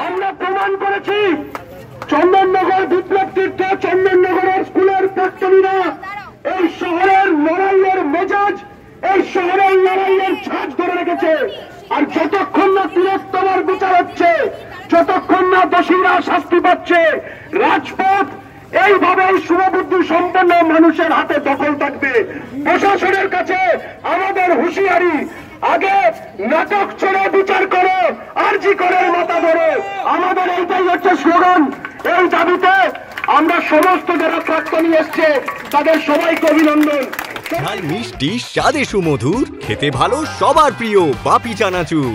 আমরা প্রমাণ করেছি চন্দননগর বিপ্লব তীর্থ চন্দননগরের স্কুলের প্রাক্তনীরা এই শহরের লড়াইয়ের মেজাজ, এই শহরের লড়াইয়ের ছাঁচ ধরে রেখেছে। আর যতক্ষণ না তিলোত্তমার বিচার হচ্ছে, যতক্ষণ না দোষীরা শাস্তি পাচ্ছে, রাজপথ এইভাবে শুভবুদ্ধি সম্পন্ন মানুষের হাতে দখল থাকবে। প্রশাসনের কাছে আমাদের হুঁশিয়ারি, আগে নাটক ছেড়ে বিচার করো, আরজি করের মাথা ধরো। আমাদের এইটাই হচ্ছে স্লোগান। এই দাবিতে আমরা সমস্ত যারা প্রাক্তনী এসছে তাদের সবাইকে অভিনন্দন। ঝাল মিষ্টি স্বাদে সুমধুর, খেতে ভালো সবার প্রিয় বাপি চানাচুর।